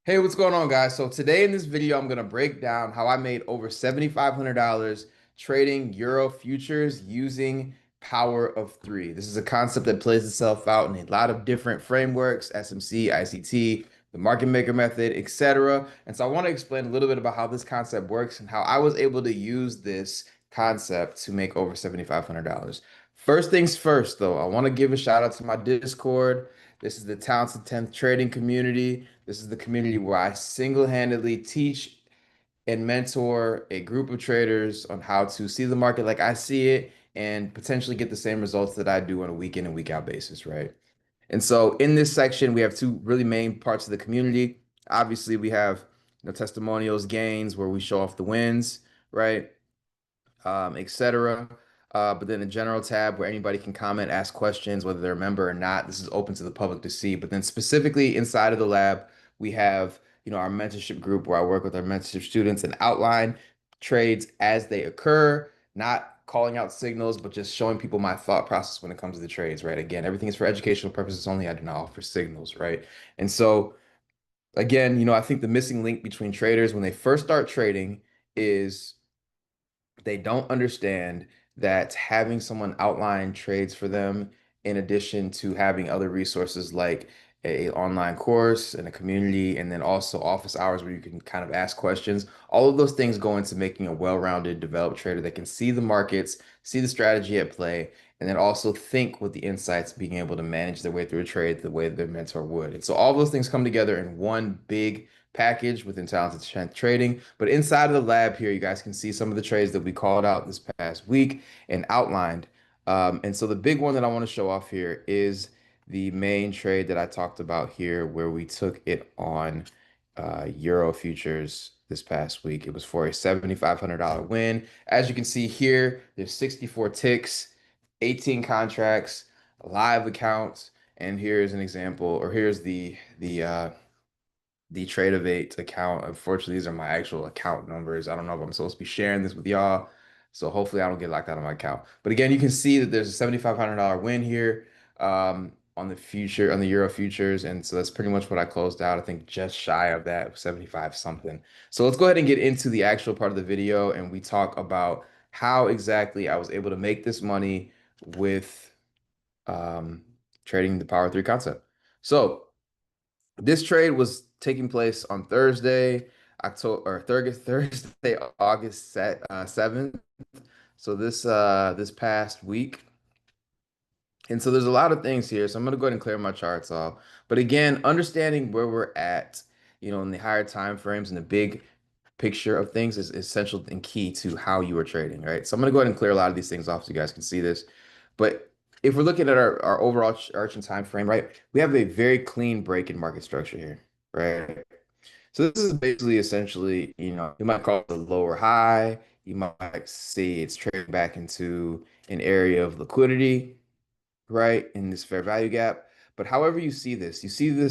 Hey, what's going on, guys? So today in this video, I'm going to break down how I made over $7,500 trading Euro futures using power of three. This is a concept that plays itself out in a lot of different frameworks, SMC, ICT, the market maker method, etc. And so I want to explain a little bit about how this concept works and how I was able to use this concept to make over $7,500. First things first, though, I want to give a shout out to my Discord. This is the Talented 10th Trading Community. This is the community where I single-handedly teach and mentor a group of traders on how to see the market like I see it and potentially get the same results that I do on a week in and week out basis, right? And so in this section, we have two really main parts of the community. Obviously, we have testimonials, gains, where we show off the wins, right? Etc. But then a general tab where anybody can comment, ask questions, whether they're a member or not. This is open to the public to see. But then specifically inside of the lab, we have, our mentorship group where I work with our mentorship students and outline trades as they occur, not calling out signals, but just showing people my thought process when it comes to the trades, right? Again, everything is for educational purposes only. I do not offer signals, right? And so again, I think the missing link between traders when they first start trading is they don't understand that having someone outline trades for them, in addition to having other resources like a online course and a community, and then also office hours where you can kind of ask questions, all of those things go into making a well-rounded, developed trader that can see the markets, see the strategy at play, and then also think with the insights, being able to manage their way through a trade the way their mentor would. And so all those things come together in one big package within Talented Strength Trading. But inside of the lab here, you guys can see some of the trades that we called out this past week and outlined. And so the big one that I want to show off here is the main trade that I talked about here, where we took it on Euro futures this past week. It was for a $7,500 win. As you can see here, there's 64 ticks, 18 contracts, live accounts, and here's an example, or here's the Trade of Eight account. Unfortunately, these are my actual account numbers. I don't know if I'm supposed to be sharing this with y'all. So hopefully I don't get locked out of my account. But again, you can see that there's a $7,500 win here on the Euro futures. And so that's pretty much what I closed out. I think just shy of that, 75 something. So let's go ahead and get into the actual part of the video and we talk about how exactly I was able to make this money with um, trading the Power 3 concept. So this trade was taking place on Thursday, Thursday, August 7th. So this past week. And so there's a lot of things here. So I'm going to go ahead and clear my charts off. But again, understanding where we're at, in the higher time frames and the big picture of things is essential and key to how you are trading, right? So I'm going to go ahead and clear a lot of these things off so you guys can see this. But if we're looking at our overall arching time frame, right, we have a very clean break in market structure here, right? So this is basically essentially, you might call it the lower high. You might see it's trading back into an area of liquidity, right, in this fair value gap. But however you see this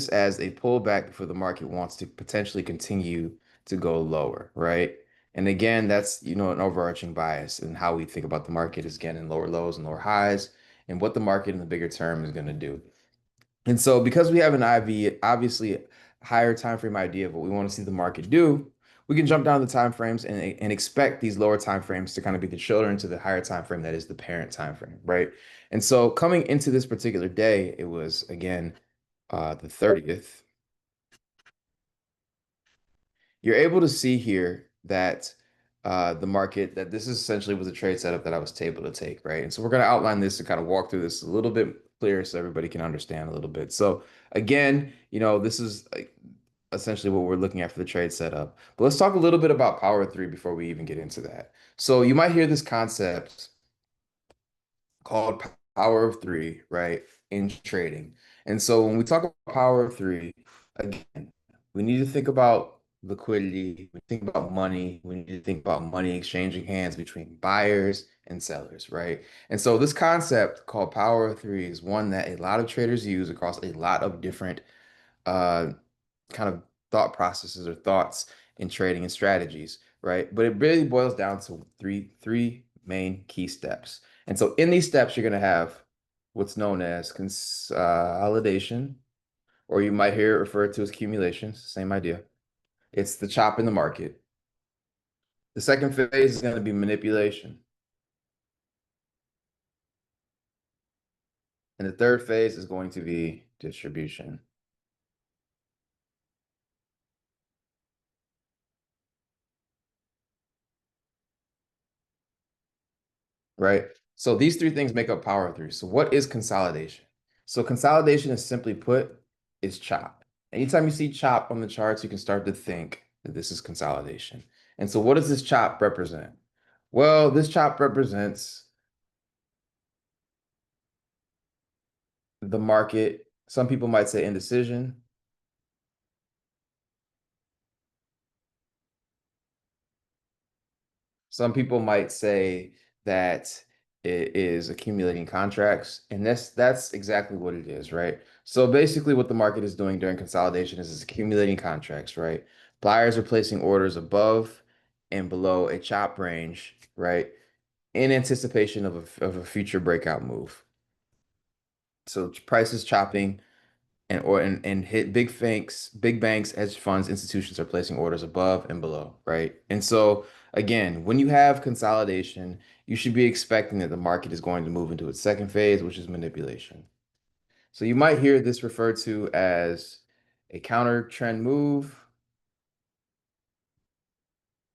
as a pullback before the market wants to potentially continue to go lower, right? And again, that's, an overarching bias in how we think about the market is again in lower lows and lower highs and what the market in the bigger term is going to do. And so because we have an IV, obviously higher time frame idea of what we want to see the market do, we can jump down the time frames and expect these lower time frames to kind of be the children to the higher time frame that is the parent time frame, right? And so coming into this particular day, it was again the 30th. You're able to see here that the market, that this is essentially was a trade setup that I was able to take, right? And so we're going to outline this and kind of walk through this a little bit clearer so everybody can understand a little bit. So again, this is like essentially what we're looking at for the trade setup. But let's talk a little bit about Power 3 before we even get into that. So you might hear this concept called Power of Three, right, in trading. And so when we talk about Power of Three, again, we need to think about liquidity, we think about money, we need to think about money exchanging hands between buyers and sellers, right? And so this concept called Power of Three is one that a lot of traders use across a lot of different uh, kind of thought processes or thoughts in trading and strategies, right? But it really boils down to three main key steps. And so in these steps, you're going to have what's known as consolidation, or you might hear it referred to as accumulation. It's the same idea. It's the chop in the market. The second phase is going to be manipulation. And the third phase is going to be distribution. Right? So these three things make up power of three. So what is consolidation? So consolidation is simply put is chop. Anytime you see chop on the charts, you can start to think that this is consolidation. And so what does this chop represent? Well, this chop represents the market. Some people might say indecision. Some people might say that it is accumulating contracts, and that's exactly what it is, right? So basically what the market is doing during consolidation is it's accumulating contracts, right? Buyers are placing orders above and below a chop range, right? In anticipation of a future breakout move. So price is chopping and hit big banks, hedge funds, institutions are placing orders above and below, right? And so again, when you have consolidation, you should be expecting that the market is going to move into its second phase, which is manipulation. So you might hear this referred to as a counter trend move.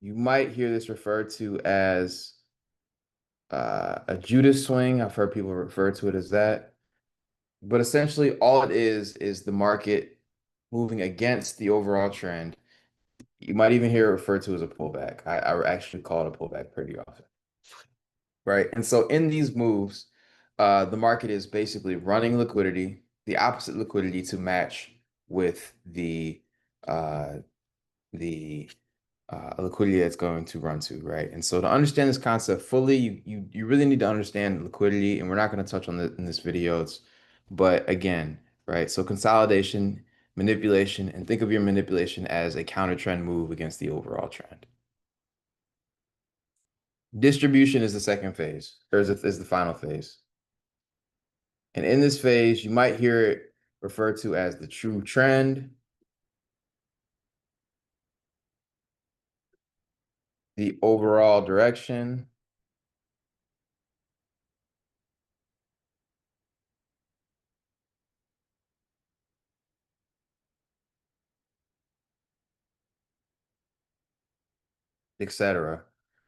You might hear this referred to as a Judas swing. I've heard people refer to it as that. But essentially, all it is the market moving against the overall trend. You might even hear it referred to as a pullback. I actually call it a pullback pretty often, right? And so in these moves, the market is basically running liquidity, the opposite liquidity to match with uh, the liquidity that's going to run to, right? And so to understand this concept fully, you really need to understand liquidity, and we're not going to touch on it in this video. But again, right? So consolidation, manipulation, and think of your manipulation as a counter trend move against the overall trend. Distribution is the second phase, or is the final phase. And in this phase, you might hear it referred to as the true trend, the overall direction, etc.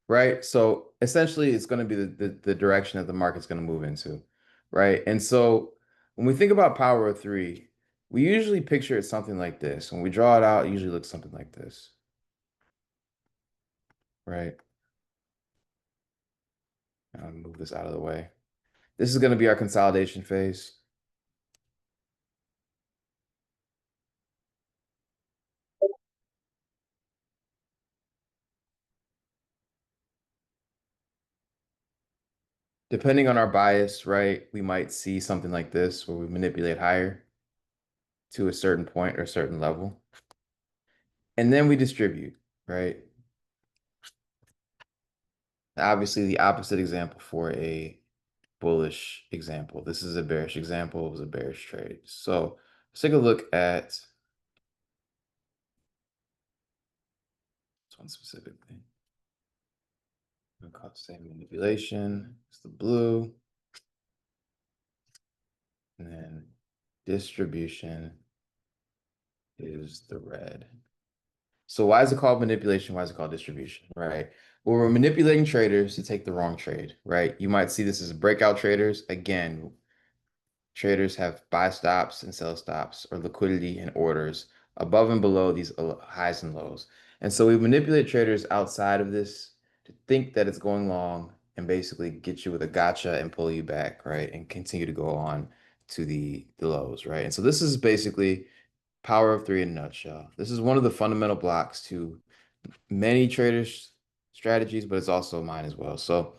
Right? So essentially, it's going to be the direction that the market's going to move into, right? And so when we think about power of three, we usually picture it something like this. When we draw it out, it usually looks something like this, right? I'll move this out of the way. This is going to be our consolidation phase. Depending on our bias, right, we might see something like this where we manipulate higher to a certain point or a certain level. And then we distribute, right? Obviously, the opposite example for a bullish example. This is a bearish example. It was a bearish trade. So let's take a look at this one specifically. I'm gonna call it same manipulation. It's the blue. And then distribution is the red. So why is it called manipulation? Why is it called distribution, right? Well, we're manipulating traders to take the wrong trade, right? You might see this as breakout traders. Again, traders have buy stops and sell stops or liquidity and orders above and below these highs and lows. And so we manipulate traders outside of this to think that it's going long and basically get you with a gotcha and pull you back, right? And continue to go on to the lows, right? And so this is basically power of three in a nutshell. This is one of the fundamental blocks to many traders' strategies, but it's also mine as well. So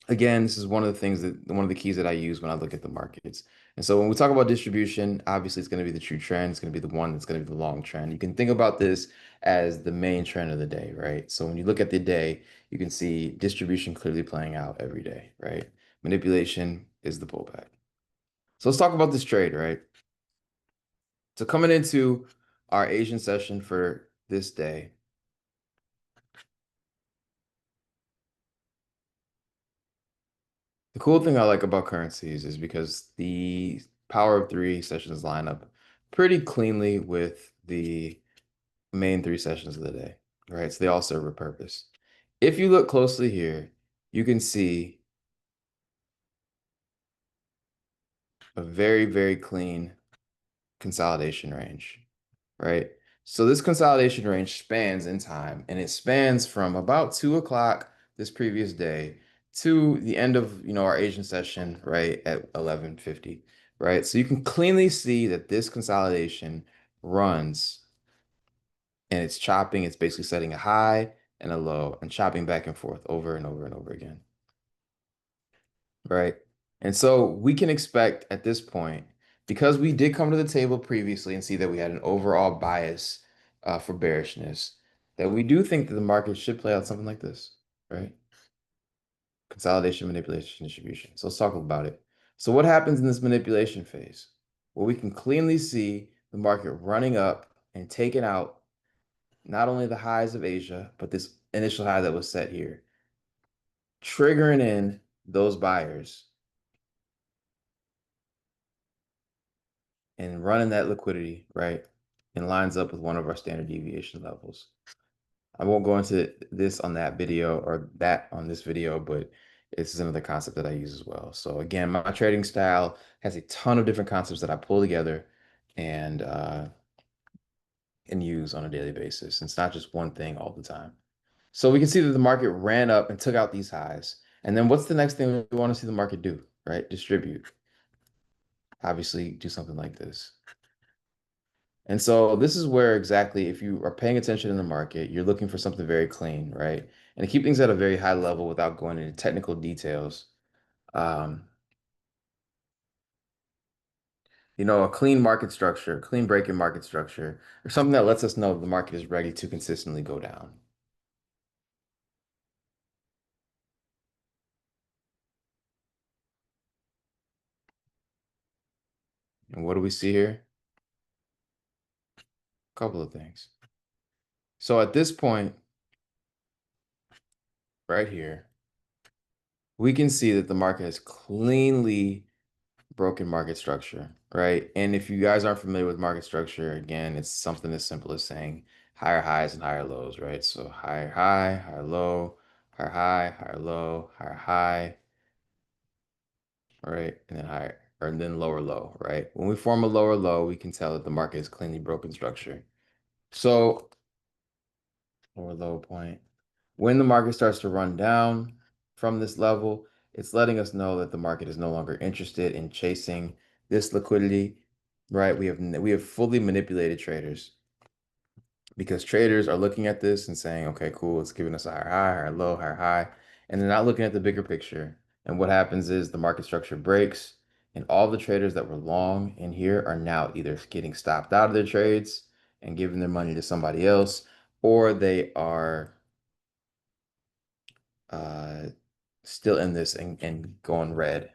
again, this is one of the keys that I use when I look at the markets. And so when we talk about distribution, obviously it's going to be the true trend. It's going to be the one that's going to be the long trend. You can think about this as the main trend of the day, right? So when you look at the day, you can see distribution clearly playing out every day, right? Manipulation is the pullback. So let's talk about this trade, right? So coming into our Asian session for this day, the cool thing I like about currencies is because the power of three sessions line up pretty cleanly with the main three sessions of the day, right? So they all serve a purpose. If you look closely here, you can see a very, very clean consolidation range, right? So this consolidation range spans in time, and it spans from about 2 o'clock this previous day to the end of, our Asian session, right, at 11:50, right? So you can cleanly see that this consolidation runs and it's chopping. It's basically setting a high and a low and chopping back and forth over and over and over again, right? And so we can expect at this point, because we did come to the table previously and see that we had an overall bias for bearishness, that we do think that the market should play out something like this, right? Consolidation, manipulation, distribution. So let's talk about it. So what happens in this manipulation phase? Well, we can cleanly see the market running up and taking out not only the highs of Asia, but this initial high that was set here, triggering in those buyers and running that liquidity, right? And lines up with one of our standard deviation levels. I won't go into this on that video or that on this video, but this is another concept that I use as well. So again, my trading style has a ton of different concepts that I pull together and and use on a daily basis. It's not just one thing all the time. So we can see that the market ran up and took out these highs. And then what's the next thing we want to see the market do, right? Distribute. Obviously, do something like this. And so this is where exactly, if you are paying attention in the market, you're looking for something very clean, right? And to keep things at a very high level without going into technical details, um, a clean market structure, clean break in market structure, or something that lets us know that the market is ready to consistently go down. And what do we see here? A couple of things. So at this point, right here, we can see that the market has cleanly broken market structure, right? And if you guys aren't familiar with market structure, again, it's something as simple as saying higher highs and higher lows, right? So higher high, higher low, higher high, higher low, higher high, right? And then higher, or then lower low, right? When we form a lower low, we can tell that the market is cleanly broken structure. So lower low point. When the market starts to run down from this level, it's letting us know that the market is no longer interested in chasing this liquidity, right? We have fully manipulated traders because traders are looking at this and saying, okay, cool, it's giving us a higher high, higher low, higher high, and they're not looking at the bigger picture. And what happens is the market structure breaks, and all the traders that were long in here are now either getting stopped out of their trades and giving their money to somebody else, or they are uh, still in this and going red,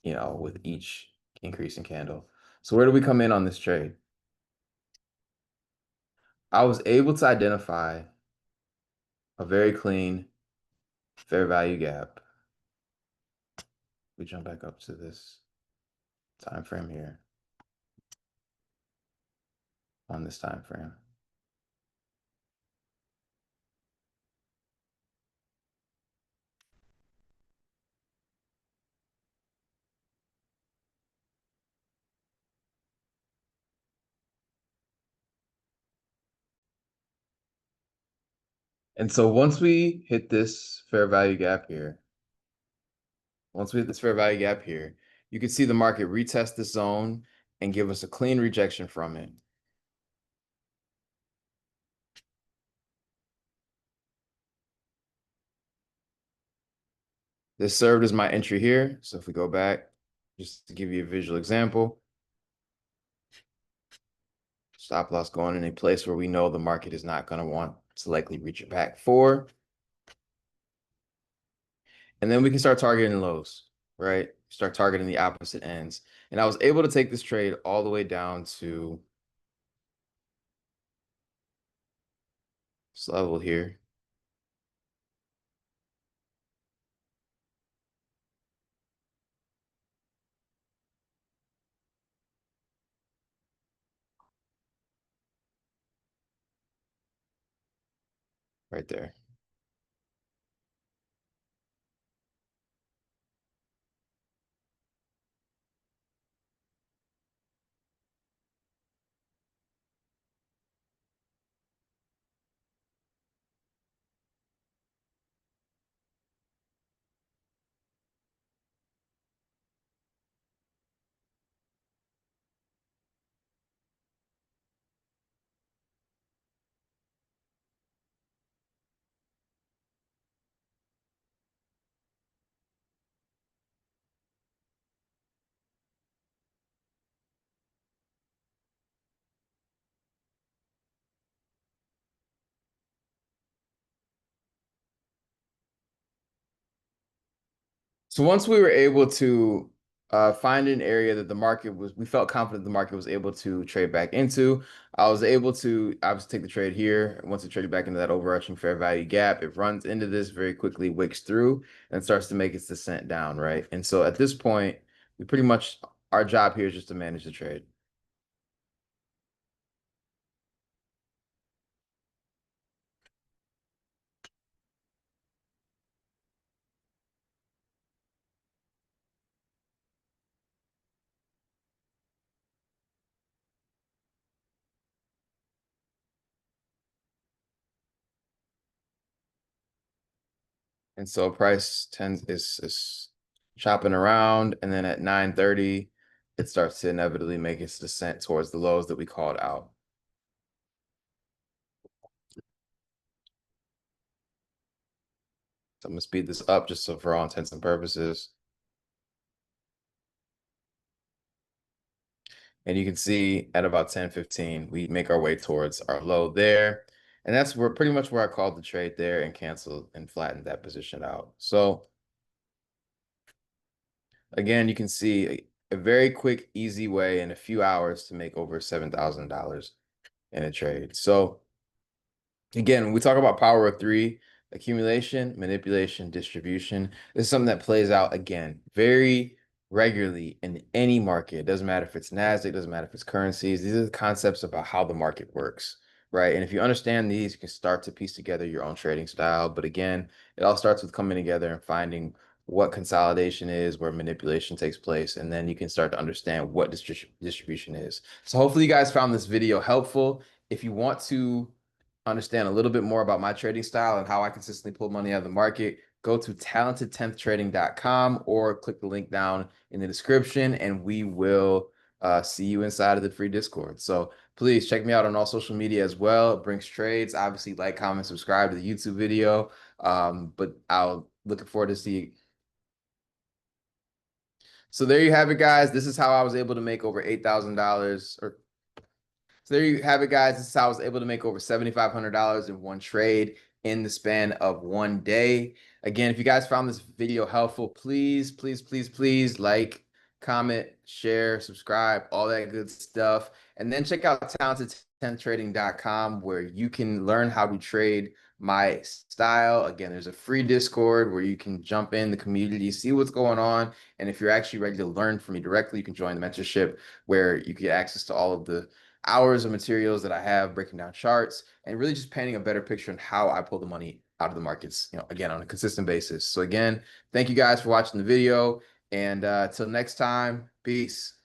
with each increasing candle. So where do we come in on this trade? I was able to identify a very clean fair value gap. We jump back up to this time frame here on this time frame. And so once we hit this fair value gap here, you can see the market retest the zone and give us a clean rejection from it. This served as my entry here. So if we go back, just to give you a visual example, stop loss going in a place where we know the market is not going to want to likely reach it back for. And then we can start targeting lows, right? Start targeting the opposite ends. And I was able to take this trade all the way down to This level here. Right there. So once we were able to find an area that the market was, we felt confident the market was able to trade back into. I was able to obviously take the trade here. Once it traded back into that overarching fair value gap, it runs into this very quickly, wicks through, and starts to make its descent down, right? And so at this point, we pretty much, our job here is just to manage the trade. And so price tends is chopping around, and then at 9:30, it starts to inevitably make its descent towards the lows that we called out. So I'm gonna speed this up just so for all intents and purposes. And you can see at about 10:15, we make our way towards our low there. And that's where pretty much where I called the trade there and canceled and flattened that position out. So again, you can see a very quick, easy way in a few hours to make over $7,000 in a trade. So again, when we talk about power of three, accumulation, manipulation, distribution, this is something that plays out again very regularly in any market. It doesn't matter if it's Nasdaq, doesn't matter if it's currencies. These are the concepts about how the market works, right? And if you understand these, you can start to piece together your own trading style. But again, it all starts with coming together and finding what consolidation is, where manipulation takes place, and then you can start to understand what distribution is. So hopefully you guys found this video helpful. If you want to understand a little bit more about my trading style and how I consistently pull money out of the market, go to talentedtenth trading.com or click the link down in the description, and we will see you inside of the free Discord. So please check me out on all social media as well. It brings trades. Obviously, like, comment, subscribe to the YouTube video. But I'll looking forward to see. So there you have it, guys. This is how I was able to make over $8,000 or so there you have it, guys. This is how I was able to make over $7,500 in one trade in the span of one day. Again, if you guys found this video helpful, please, please, please, please like, comment, share, subscribe, all that good stuff. And then check out talented10trading.com where you can learn how to trade my style. Again, there's a free Discord where you can jump in the community, see what's going on. And if you're actually ready to learn from me directly, you can join the mentorship where you get access to all of the hours of materials that I have breaking down charts and really just painting a better picture on how I pull the money out of the markets, again, on a consistent basis. So again, thank you guys for watching the video, and till next time, peace.